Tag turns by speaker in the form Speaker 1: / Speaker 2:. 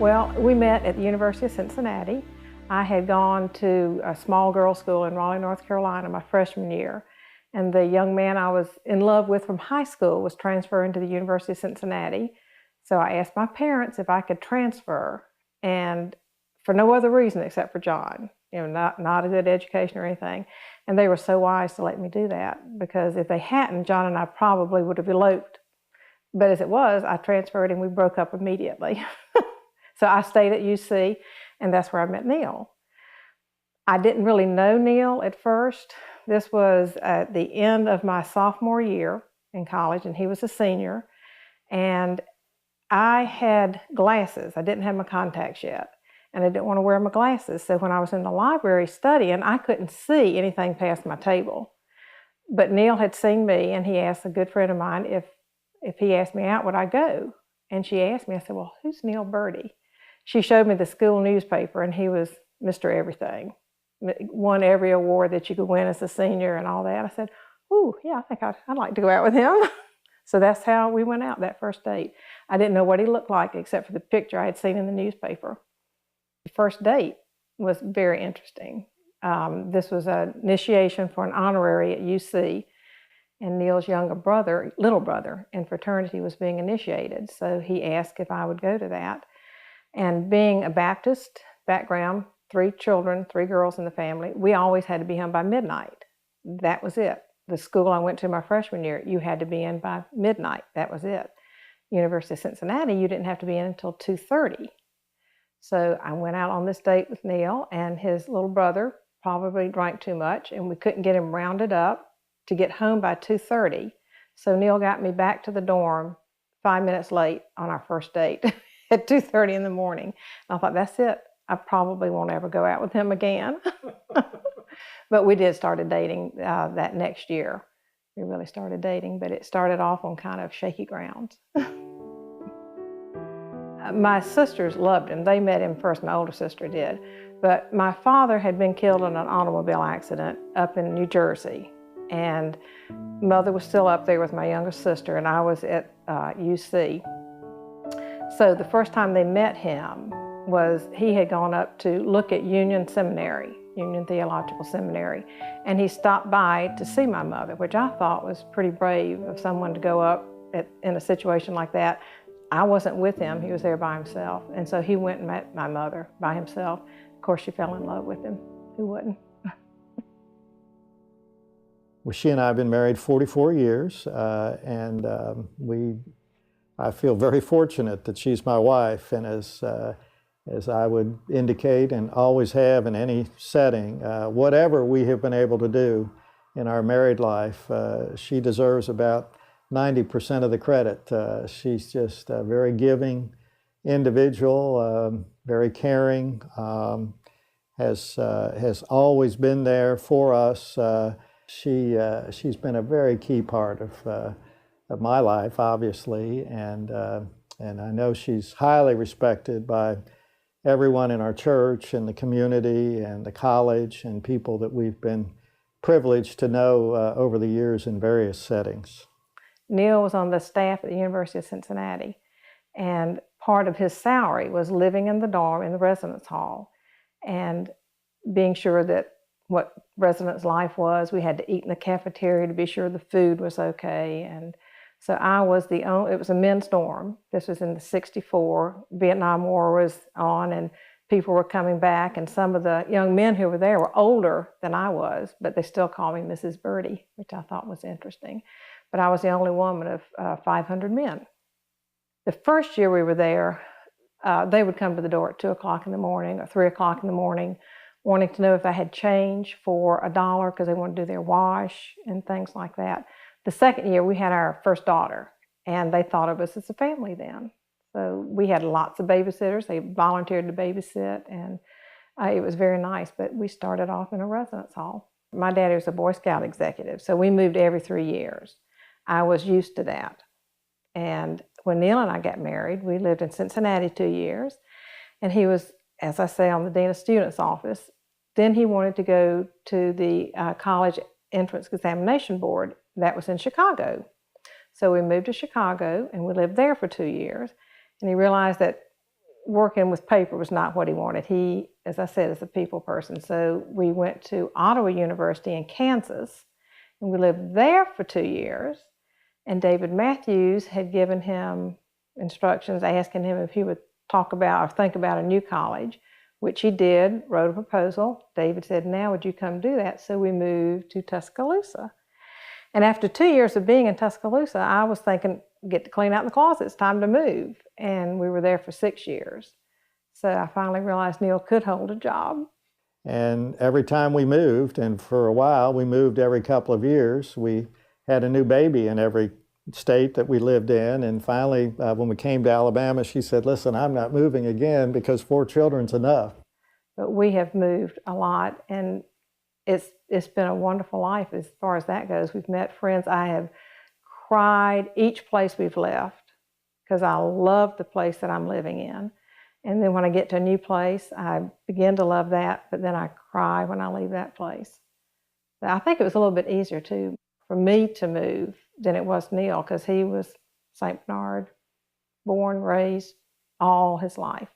Speaker 1: Well, we met at the University of Cincinnati. I had gone to a small girls' school in Raleigh, North Carolina my freshman year, and the young man I was in love with from high school was transferring to the University of Cincinnati. So I asked my parents if I could transfer, and for no other reason except for John, not a good education or anything. And they were so wise to let me do that, because if they hadn't, John and I probably would have eloped. But as it was, I transferred and we broke up immediately. So I stayed at UC, and that's where I met Neal. I didn't really know Neal at first. This was at the end of my sophomore year in college, and he was a senior. And I had glasses. I didn't have my contacts yet, and I didn't want to wear my glasses. So when I was in the library studying, I couldn't see anything past my table. But Neal had seen me, and he asked a good friend of mine if he asked me out, would I go? And she asked me, I said, well, who's Neal Birdie? She showed me the school newspaper, and he was Mr. Everything. Won every award that you could win as a senior and all that. I said, ooh, yeah, I think I'd like to go out with him. So that's how we went out that first date. I didn't know what he looked like except for the picture I had seen in the newspaper. The first date was very interesting. This was an initiation for an honorary at UC, and Neal's little brother in fraternity was being initiated. So he asked if I would go to that. And being a Baptist background, 3 children, 3 girls in the family, we always had to be home by midnight. That was it. The school I went to my freshman year, you had to be in by midnight. That was it. University of Cincinnati, you didn't have to be in until 2:30. So I went out on this date with Neal, and his little brother probably drank too much, and we couldn't get him rounded up to get home by 2:30. So Neal got me back to the dorm 5 minutes late on our first date at 2:30 in the morning. And I thought, that's it. I probably won't ever go out with him again. But we did start dating that next year. We really started dating, but it started off on kind of shaky grounds. My sisters loved him. They met him first, my older sister did. But my father had been killed in an automobile accident up in New Jersey. And mother was still up there with my younger sister, and I was at UC. So the first time they met him was he had gone up to look at Union Theological Seminary, and he stopped by to see my mother, which I thought was pretty brave of someone to go up in a situation like that. I wasn't with him, he was there by himself, and so he went and met my mother by himself. Of course, she fell in love with him. Who wouldn't?
Speaker 2: Well, she and I have been married 44 years, and I feel very fortunate that she's my wife, and as I would indicate and always have in any setting, whatever we have been able to do in our married life, she deserves about 90% of the credit. She's just a very giving individual, very caring, has always been there for us. She's been a very key part of my life, obviously, and I know she's highly respected by everyone in our church and the community and the college and people that we've been privileged to know over the years in various settings.
Speaker 1: Neal was on the staff at the University of Cincinnati, and part of his salary was living in the dorm in the residence hall and being sure that what residence life was. We had to eat in the cafeteria to be sure the food was okay. And so I was it was a men's dorm. This was in the '64. Vietnam War was on, and people were coming back, and some of the young men who were there were older than I was, but they still called me Mrs. Birdie, which I thought was interesting. But I was the only woman of 500 men. The first year we were there, they would come to the door at 2 o'clock in the morning or 3 o'clock in the morning, wanting to know if I had change for $1 because they wanted to do their wash and things like that. The second year, we had our first daughter, and they thought of us as a family then. So we had lots of babysitters. They volunteered to babysit, and it was very nice, but we started off in a residence hall. My daddy was a Boy Scout executive, so we moved every 3 years. I was used to that. And when Neal and I got married, we lived in Cincinnati 2 years, and he was, as I say, on the Dean of Students office. Then he wanted to go to the college entrance examination board. That was in Chicago. So we moved to Chicago, and we lived there for 2 years. And he realized that working with paper was not what he wanted. He, as I said, is a people person. So we went to Ottawa University in Kansas, and we lived there for 2 years. And David Matthews had given him instructions asking him if he would talk about or think about a new college, which he did, wrote a proposal. David said, now would you come do that? So we moved to Tuscaloosa. And after 2 years of being in Tuscaloosa, I was thinking, get to clean out the closet, it's time to move. And we were there for 6 years. So I finally realized Neal could hold a job.
Speaker 2: And every time we moved, and for a while we moved every couple of years, we had a new baby in every state that we lived in. And finally, when we came to Alabama, she said, listen, I'm not moving again because 4 children's enough.
Speaker 1: But we have moved a lot, and it's been a wonderful life as far as that goes. We've met friends. I have cried each place we've left because I love the place that I'm living in. And then when I get to a new place, I begin to love that, but then I cry when I leave that place. So I think it was a little bit easier too for me to move than it was Neal, because he was St. Bernard, born, raised all his life.